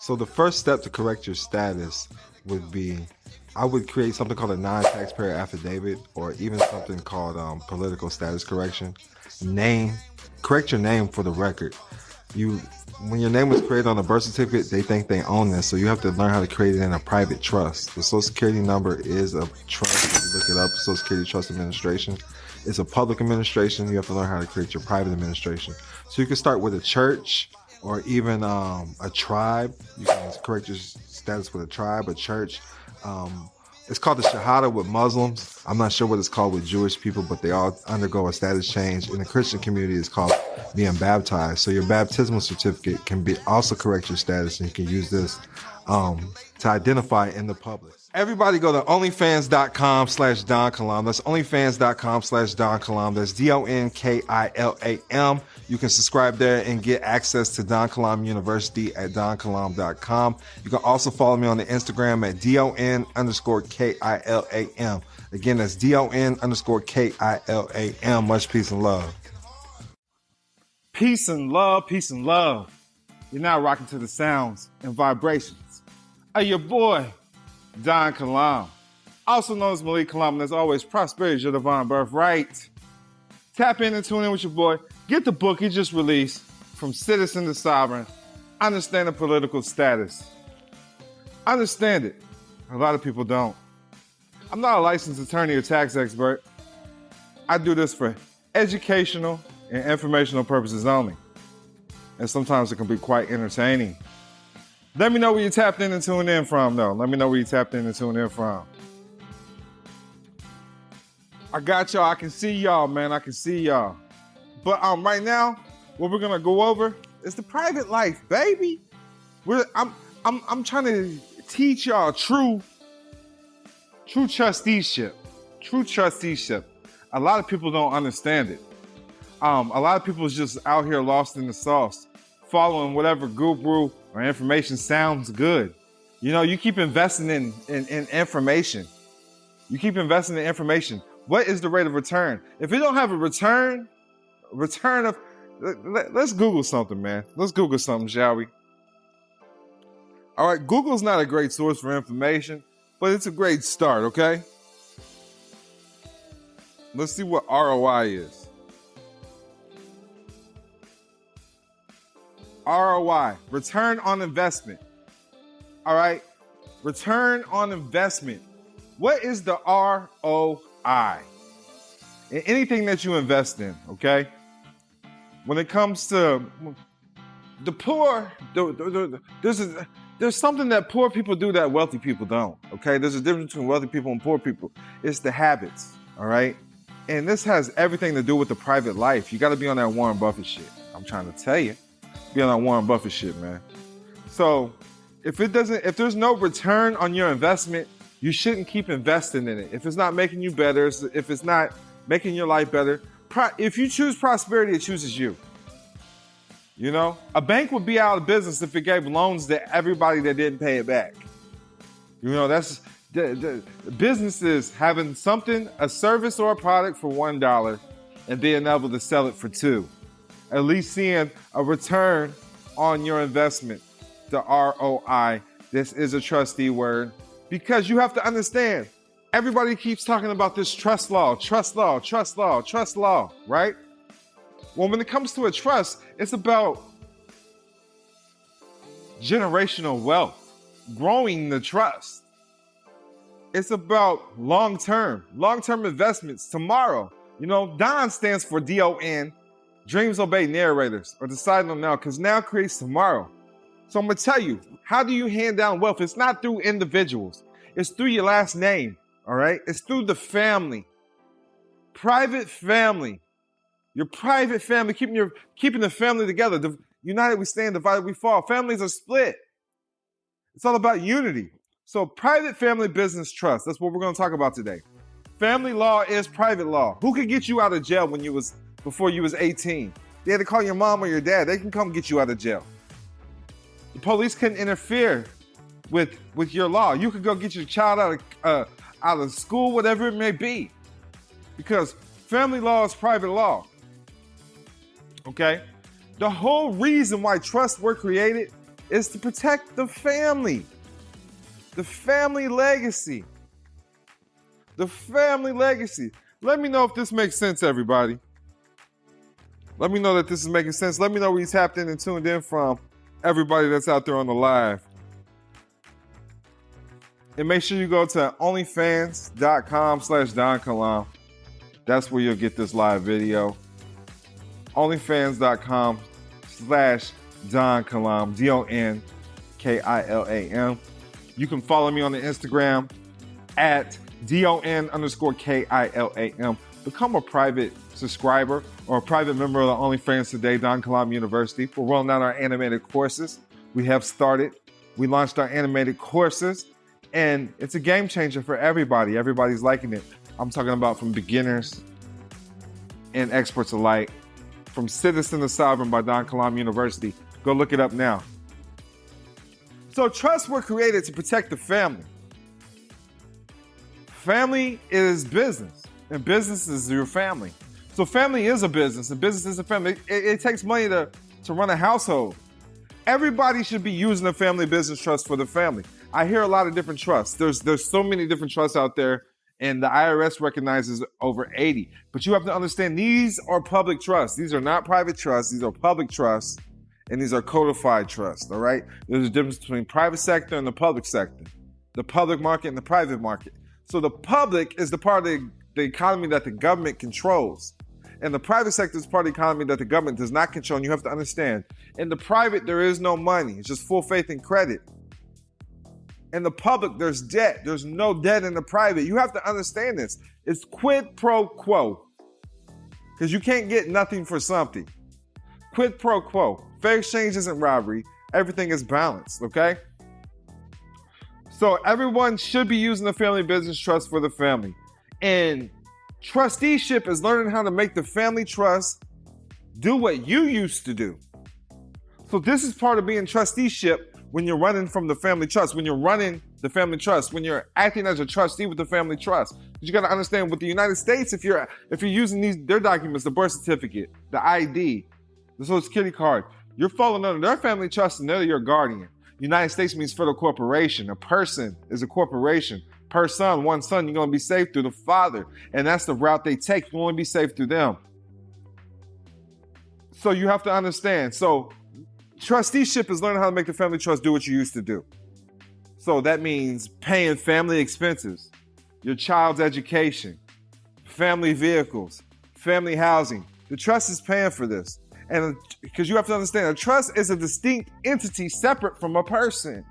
So the first step to correct your status would be, I would create something called a non-taxpayer affidavit, or even something called political status correction. Correct your name for the record. When your name was created on a birth certificate, they think they own this, so you have to learn how to create it in a private trust. The Social Security number is a trust. If you look it up, Social Security Trust Administration. It's a public administration. You have to learn how to create your private administration. So you can start with a church, or even a tribe. You can correct your status with a tribe, a church. It's called the Shahada with Muslims. I'm not sure what it's called with Jewish people, but they all undergo a status change. In the Christian community, it's called being baptized. So your baptismal certificate can be also correct your status, and you can use this to identify in the public. Everybody go to onlyfans.com/Don Kilam. That's onlyfans.com/Don Kilam. That's DonKilam. You can subscribe there and get access to Don Kilam University at donkilam.com. You can also follow me on the Instagram at DON_KILAM. Again, that's DON_KILAM. Much peace and love. Peace and love, peace and love. You're now rocking to the sounds and vibrations of your boy, Don Kilam, also known as Malik Kilam, and as always, prosperity is your divine birthright. Tap in and tune in with your boy. Get the book he just released, From Citizen to Sovereign, Understanding Political Status. Understand it. A lot of people don't. I'm not a licensed attorney or tax expert. I do this for educational and informational purposes only. And sometimes it can be quite entertaining. Let me know where you tapped in and tuned in from, though. Let me know where you tapped in and tuned in from. I got y'all. I can see y'all, man. I can see y'all. But right now, what we're gonna go over is the private life, baby. I'm trying to teach y'all true trusteeship. True trusteeship. A lot of people don't understand it. A lot of people is just out here lost in the sauce, following whatever guru or information sounds good. You know, you keep investing in information. You keep investing in information. What is the rate of return? If you don't have a return of, let's Google something, man. Let's Google something, shall we? All right, Google's not a great source for information, but it's a great start, okay? Let's see what ROI is. ROI, return on investment. All right, return on investment. What is the ROI in anything that you invest in, okay? When it comes to the poor, there's something that poor people do that wealthy people don't, okay? There's a difference between wealthy people and poor people. It's the habits, all right? And this has everything to do with the private life. You got to be on that Warren Buffett shit. I'm trying to tell you. Be on that Warren Buffett shit, man. So if there's no return on your investment, you shouldn't keep investing in it. If it's not making you better, if it's not making your life better, if you choose prosperity, it chooses you. You know, a bank would be out of business if it gave loans to everybody that didn't pay it back. You know, that's the businesses having something, a service or a product for $1 and being able to sell it for $2. At least seeing a return on your investment, the ROI. This is a trustee word, because you have to understand, everybody keeps talking about this trust law, right? Well, when it comes to a trust, it's about generational wealth, growing the trust. It's about long-term investments tomorrow. You know, DON stands for DON. Dreams obey narrators, or decide on now, because now creates tomorrow. So I'm going to tell you, how do you hand down wealth? It's not through individuals. It's through your last name, all right? It's through the family. Private family. Your private family, keeping the family together. United we stand, divided we fall. Families are split. It's all about unity. So private family business trust, that's what we're going to talk about today. Family law is private law. Who could get you out of jail before you was 18? They had to call your mom or your dad. They can come get you out of jail. The police couldn't interfere with your law. You could go get your child out of school, whatever it may be, because family law is private law. Okay? The whole reason why trusts were created is to protect the family legacy. The family legacy. Let me know if this makes sense, everybody. Let me know that this is making sense. Let me know where you tapped in and tuned in from, everybody that's out there on the live. And make sure you go to onlyfans.com/DonKalam. That's where you'll get this live video. onlyfans.com/DonKalam, DonKilam. You can follow me on the Instagram at DON_KILAM. Become a private subscriber or a private member of the OnlyFans today, Don Kilam University. We're rolling out our animated courses. We have started. We launched our animated courses, and it's a game changer for everybody. Everybody's liking it. I'm talking about from beginners and experts alike. From Citizen to Sovereign by Don Kilam University. Go look it up now. So trusts were created to protect the family. Family is business, and business is your family. So family is a business, and business is a family. It takes money to run a household. Everybody should be using a family business trust for the family. I hear a lot of different trusts. There's so many different trusts out there, and the IRS recognizes over 80. But you have to understand, these are public trusts. These are not private trusts. These are public trusts, and these are codified trusts, all right? There's a difference between private sector and the public sector, the public market and the private market. So the public is the part of the economy that the government controls. And the private sector is part of the economy that the government does not control. And you have to understand, in the private, there is no money. It's just full faith and credit. In the public, there's debt. There's no debt in the private. You have to understand this. It's quid pro quo. Because you can't get nothing for something. Quid pro quo. Fair exchange isn't robbery. Everything is balanced, okay? So everyone should be using the family business trust for the family. And trusteeship is learning how to make the family trust do what you used to do. So this is part of being trusteeship when you're running from the family trust, when you're running the family trust, when you're acting as a trustee with the family trust. You got to understand, with the United States, if you're using their documents, the birth certificate, the ID, the Social Security card, you're falling under their family trust and they're your guardian. United States means federal corporation. A person is a corporation. Per son, one son, you're going to be saved through the father. And that's the route they take. You only be saved through them. So you have to understand. So trusteeship is learning how to make the family trust do what you used to do. So that means paying family expenses, your child's education, family vehicles, family housing. The trust is paying for this. And because you have to understand, a trust is a distinct entity separate from a person.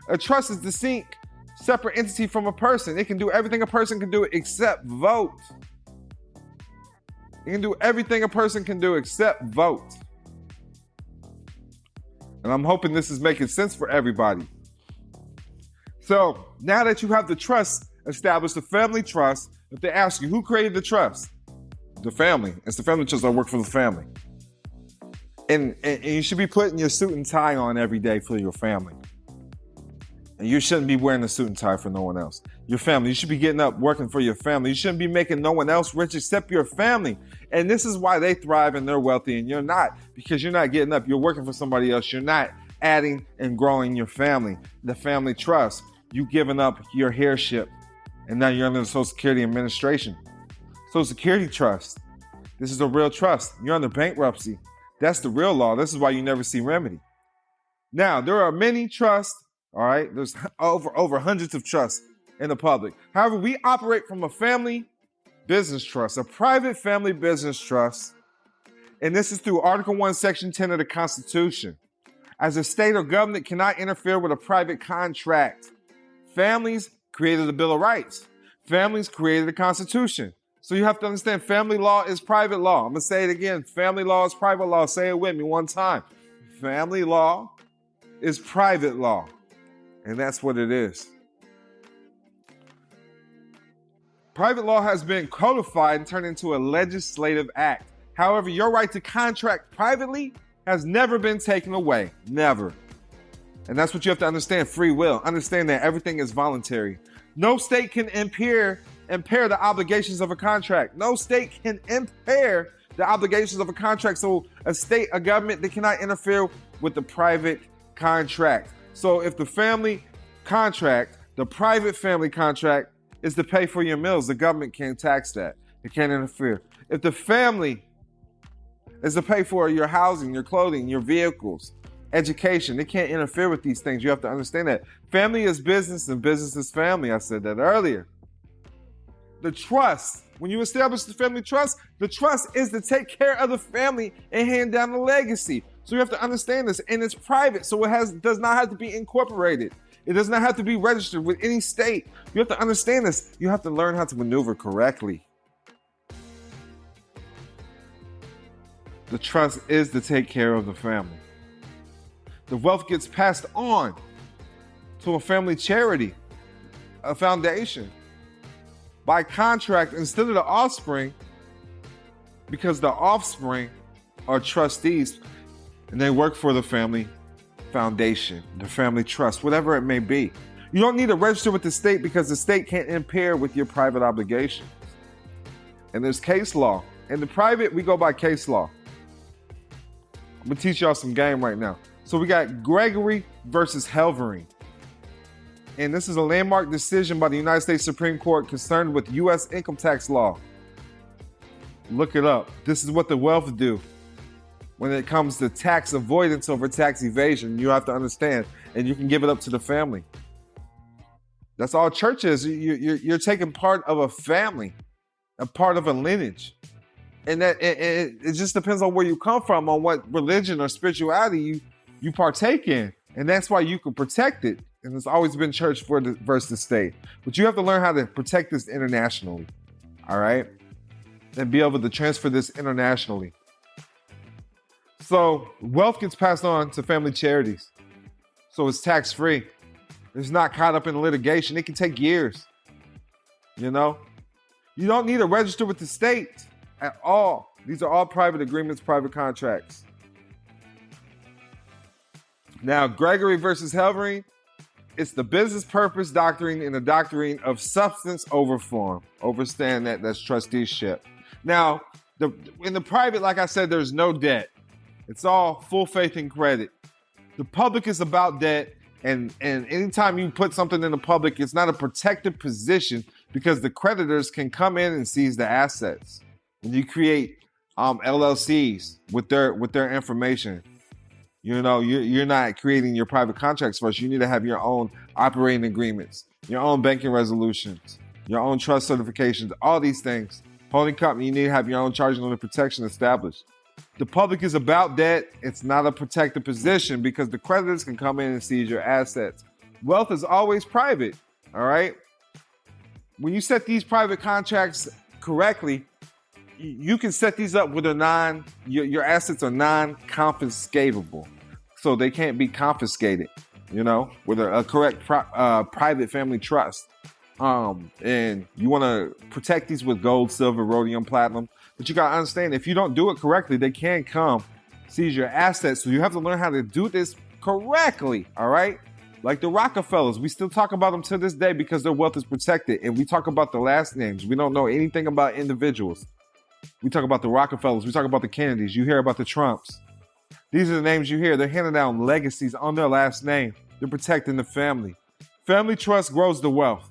A trust is distinct, separate entity from a person. It can do everything a person can do except vote. It can do everything a person can do except vote. And I'm hoping this is making sense for everybody. So now that you have the trust established, the family trust, if they ask you, who created the trust? The family. It's the family trust that work for the family. And you should be putting your suit and tie on every day for your family. And you shouldn't be wearing a suit and tie for no one else. Your family. You should be getting up working for your family. You shouldn't be making no one else rich except your family. And this is why they thrive and they're wealthy and you're not. Because you're not getting up. You're working for somebody else. You're not adding and growing your family. The family trust. You giving up your heirship. And now you're under the Social Security Administration. Social Security trust. This is a real trust. You're under bankruptcy. That's the real law. This is why you never see remedy. Now, there are many trusts, all right? There's over hundreds of trusts in the public. However, we operate from a family business trust, a private family business trust, and this is through Article 1, Section 10 of the Constitution. As a state or government cannot interfere with a private contract. Families created the Bill of Rights. Families created the Constitution. So you have to understand, family law is private law. I'm going to say it again. Family law is private law. Say it with me one time. Family law is private law. And that's what it is. Private law has been codified and turned into a legislative act. However, your right to contract privately has never been taken away. Never. And that's what you have to understand, free will. Understand that everything is voluntary. No state can impair the obligations of a contract. No state can impair the obligations of a contract. So a state, a government, they cannot interfere with the private contract. So if the family contract, the private family contract is to pay for your meals, the government can't tax that. It can't interfere. If the family is to pay for your housing, your clothing, your vehicles, education, it can't interfere with these things. You have to understand that. Family is business and business is family. I said that earlier. The trust, when you establish the family trust, the trust is to take care of the family and hand down the legacy. So you have to understand this, and it's private, so it does not have to be incorporated. It does not have to be registered with any state. You have to understand this. You have to learn how to maneuver correctly. The trust is to take care of the family. The wealth gets passed on to a family charity, a foundation, by contract instead of the offspring, because the offspring are trustees and they work for the family foundation, the family trust, whatever it may be. You don't need to register with the state because the state can't impair with your private obligations. And there's case law. In the private, we go by case law. I'm gonna teach y'all some game right now. So we got Gregory versus Helvering. And this is a landmark decision by the United States Supreme Court concerned with U.S. income tax law. Look it up. This is what the wealth do when it comes to tax avoidance over tax evasion. You have to understand, and you can give it up to the family. That's all church is. You're taking part of a family, a part of a lineage. And that it just depends on where you come from, on what religion or spirituality you partake in. And that's why you can protect it. And it's always been church versus the state. But you have to learn how to protect this internationally, all right? And be able to transfer this internationally. So wealth gets passed on to family charities. So it's tax-free. It's not caught up in litigation. It can take years, you know? You don't need to register with the state at all. These are all private agreements, private contracts. Now, Gregory versus Helvering, it's the business purpose doctrine and the doctrine of substance over form. Understand that's trusteeship. Now, in the private, like I said, there's no debt. It's all full faith and credit. The public is about debt, and anytime you put something in the public, it's not a protected position because the creditors can come in and seize the assets. When you create LLCs with their information, you know, you're not creating your private contracts first. You need to have your own operating agreements, your own banking resolutions, your own trust certifications, all these things. Holding company, you need to have your own charging order protection established. The public is about debt. It's not a protected position because the creditors can come in and seize your assets. Wealth is always private, all right? When you set these private contracts correctly, you can set these up with your assets are non-confiscatable. So they can't be confiscated, you know, with a correct private family trust. And you want to protect these with gold, silver, rhodium, platinum. But you got to understand, if you don't do it correctly, they can come seize your assets. So you have to learn how to do this correctly, all right? Like the Rockefellers, we still talk about them to this day because their wealth is protected. And we talk about the last names. We don't know anything about individuals. We talk about the Rockefellers. We talk about the Kennedys. You hear about the Trumps. These are the names you hear. They're handing down legacies on their last name. They're protecting the family. Family trust grows the wealth.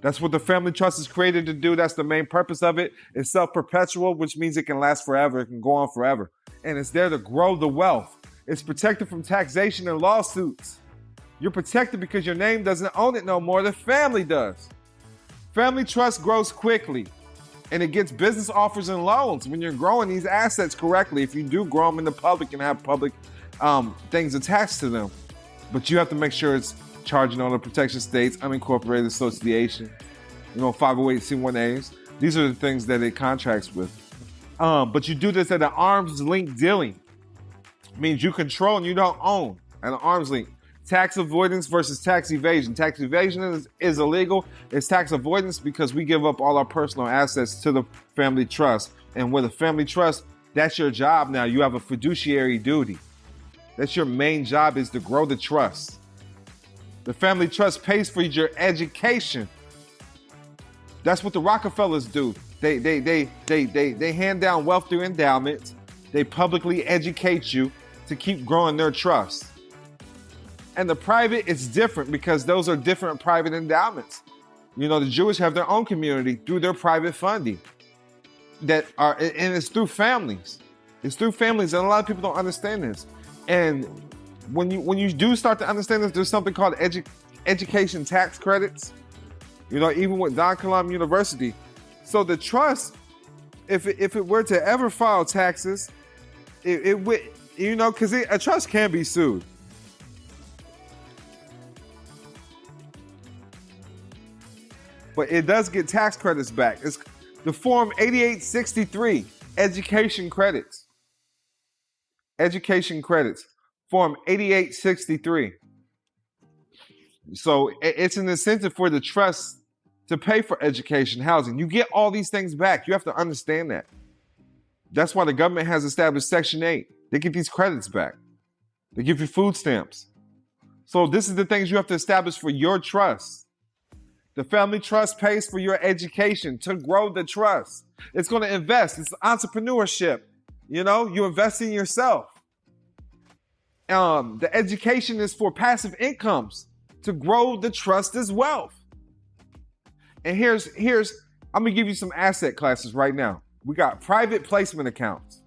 That's what the family trust is created to do. That's the main purpose of it. It's self-perpetual, which means it can last forever. It can go on forever. And it's there to grow the wealth. It's protected from taxation and lawsuits. You're protected because your name doesn't own it no more. The family does. Family trust grows quickly. And it gets business offers and loans when you're growing these assets correctly. If you do grow them in the public and have public things attached to them. But you have to make sure it's charging on the protection states, unincorporated association, 508c1as. These are the things that it contracts with. But you do this at an arm's length dealing. It means you control and you don't own at an arm's length. Tax avoidance versus tax evasion. Tax evasion is illegal. It's tax avoidance because we give up all our personal assets to the family trust. And with a family trust, that's your job now. You have a fiduciary duty. That's your main job, is to grow the trust. The family trust pays for your education. That's what the Rockefellers do. They hand down wealth through endowments. They publicly educate you to keep growing their trust. And the private is different because those are different private endowments. You know, the Jewish have their own community through their private funding and it's through families. It's through families, and a lot of people don't understand this. And when you do start to understand this, there's something called education tax credits. You know, even with Kilam University. So the trust, if it were to ever file taxes, it would, you know, because a trust can be sued. But it does get tax credits back. It's the Form 8863, education credits. Education credits, Form 8863. So it's an incentive for the trust to pay for education, housing. You get all these things back. You have to understand that. That's why the government has established Section 8. They get these credits back. They give you food stamps. So this is the things you have to establish for your trust. The family trust pays for your education to grow the trust. It's going to invest. It's entrepreneurship. You know, you invest in yourself. The education is for passive incomes to grow the trust as wealth. And here's I'm going to give you some asset classes right now. We got private placement accounts.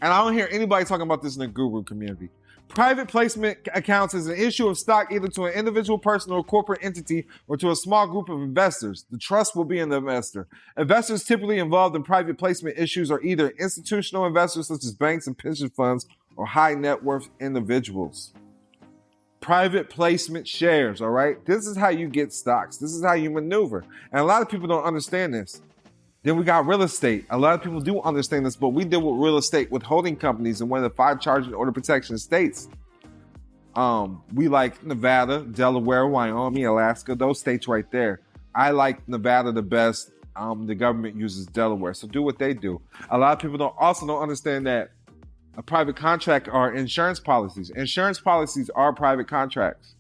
And I don't hear anybody talking about this in the guru community. Private placement accounts is an issue of stock either to an individual person or corporate entity or to a small group of investors. The trust will be in the investor. Investors typically involved in private placement issues are either institutional investors such as banks and pension funds or high net worth individuals. Private placement shares, all right? This is how you get stocks. This is how you maneuver. And a lot of people don't understand this. Then we got real estate. A lot of people do understand this, but we deal with real estate with holding companies in one of the 5 charging order protection states. We like Nevada, Delaware, Wyoming, Alaska, those states right there. I like Nevada the best. The government uses Delaware, so do what they do. A lot of people also don't understand that a private contract are insurance policies. Insurance policies are private contracts,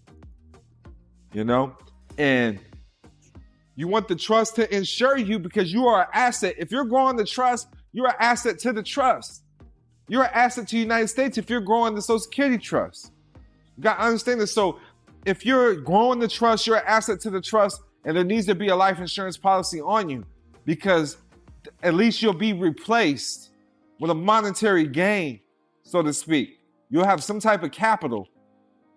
you know? And you want the trust to insure you because you are an asset. If you're growing the trust, you're an asset to the trust. You're an asset to the United States if you're growing the Social Security trust. You got to understand this. So if you're growing the trust, you're an asset to the trust, and there needs to be a life insurance policy on you because at least you'll be replaced with a monetary gain, so to speak. You'll have some type of capital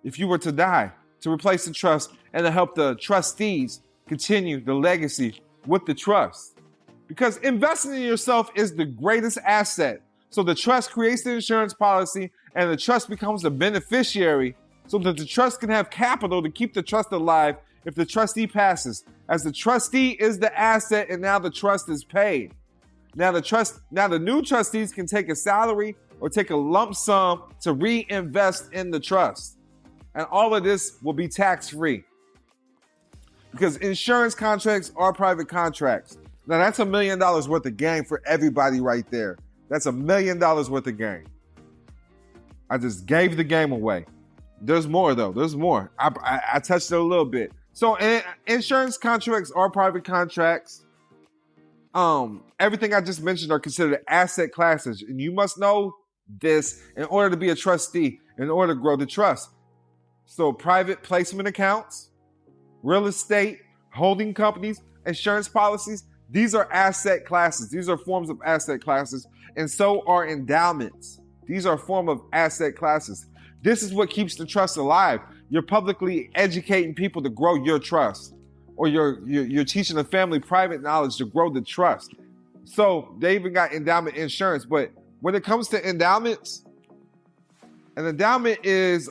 if you were to die to replace the trust and to help the trustees continue the legacy with the trust. Because investing in yourself is the greatest asset. So the trust creates the insurance policy and the trust becomes the beneficiary so that the trust can have capital to keep the trust alive if the trustee passes. As the trustee is the asset and now the trust is paid. Now the new trustees can take a salary or take a lump sum to reinvest in the trust. And all of this will be tax-free. Because insurance contracts are private contracts. Now that's $1 million worth of gain for everybody right there. That's $1 million worth of gain. I just gave the game away. There's more though, there's more. I touched it a little bit. So insurance contracts are private contracts. Everything I just mentioned are considered asset classes. And you must know this in order to be a trustee, in order to grow the trust. So private placement accounts, real estate, holding companies, insurance policies, these are asset classes. These are forms of asset classes. And so are endowments. These are a form of asset classes. This is what keeps the trust alive. You're publicly educating people to grow your trust. Or you're teaching the family private knowledge to grow the trust. So they even got endowment insurance. But when it comes to endowments, an endowment is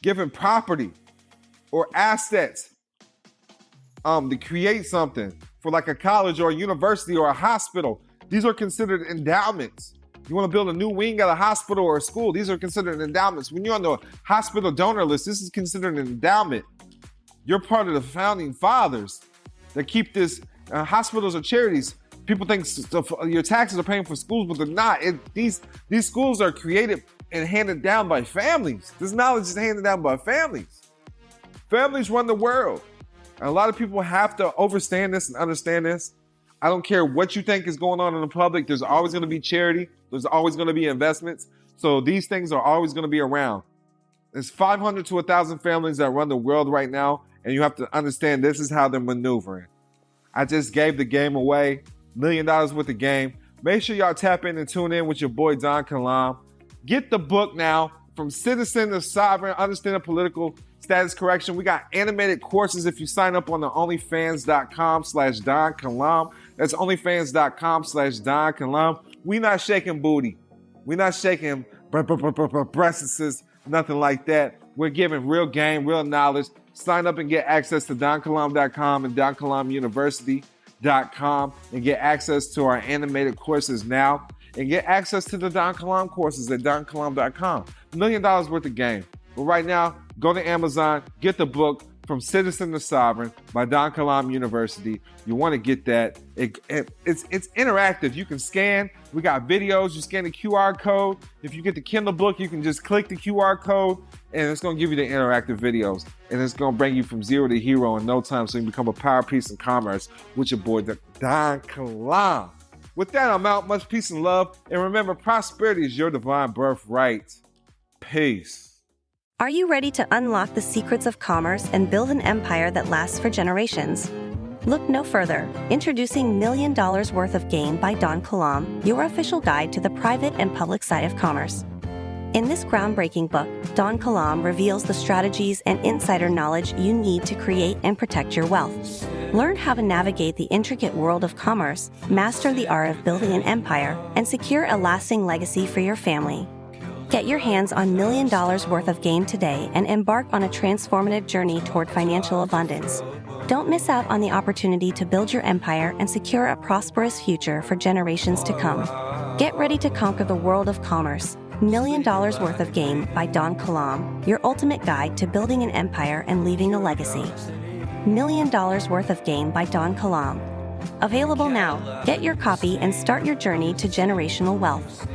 given property or assets to create something for like a college or a university or a hospital. These are considered endowments. You want to build a new wing at a hospital or a school, these are considered endowments. When you're on the hospital donor list, this is considered an endowment. You're part of the founding fathers that keep this. Hospitals are charities. People think your taxes are paying for schools, but they're not. These schools are created and handed down by families. This knowledge is handed down by families. Families run the world. And a lot of people have to understand this and understand this. I don't care what you think is going on in the public. There's always going to be charity. There's always going to be investments. So these things are always going to be around. There's 500 to 1,000 families that run the world right now, and you have to understand this is how they're maneuvering. I just gave the game away, $1 million worth of game. Make sure y'all tap in and tune in with your boy Don Kilam. Get the book now, From Citizen to Sovereign, Understanding Political Status Correction. We got animated courses if you sign up on the onlyfans.com/Don Kilam. That's onlyfans.com/Don Kilam. We not shaking booty. We not shaking breasts, nothing like that. We're giving real game, real knowledge. Sign up and get access to donkilam.com and donkilamuniversity.com and get access to our animated courses now and get access to the Don Kilam courses at donkilam.com. $1 million worth of game. But right now, go to Amazon, get the book From Citizen to Sovereign by Don Kilam University. You want to get that. It's interactive. You can scan. We got videos. You scan the QR code. If you get the Kindle book, you can just click the QR code and it's going to give you the interactive videos. And it's going to bring you from zero to hero in no time so you can become a power piece in commerce with your boy, Don Kilam. With that, I'm out. Much peace and love. And remember, prosperity is your divine birthright. Peace. Are you ready to unlock the secrets of commerce and build an empire that lasts for generations? Look no further. Introducing $1 million worth of game by Don Kilam, your official guide to the private and public side of commerce. In this groundbreaking book, Don Kilam reveals the strategies and insider knowledge you need to create and protect your wealth. Learn how to navigate the intricate world of commerce, master the art of building an empire, and secure a lasting legacy for your family. Get your hands on $1 million worth of game today and embark on a transformative journey toward financial abundance. Don't miss out on the opportunity to build your empire and secure a prosperous future for generations to come. Get ready to conquer the world of commerce. $1 million worth of game by Don Kilam, your ultimate guide to building an empire and leaving a legacy. $1 million worth of game by Don Kilam. Available now. Get your copy and start your journey to generational wealth.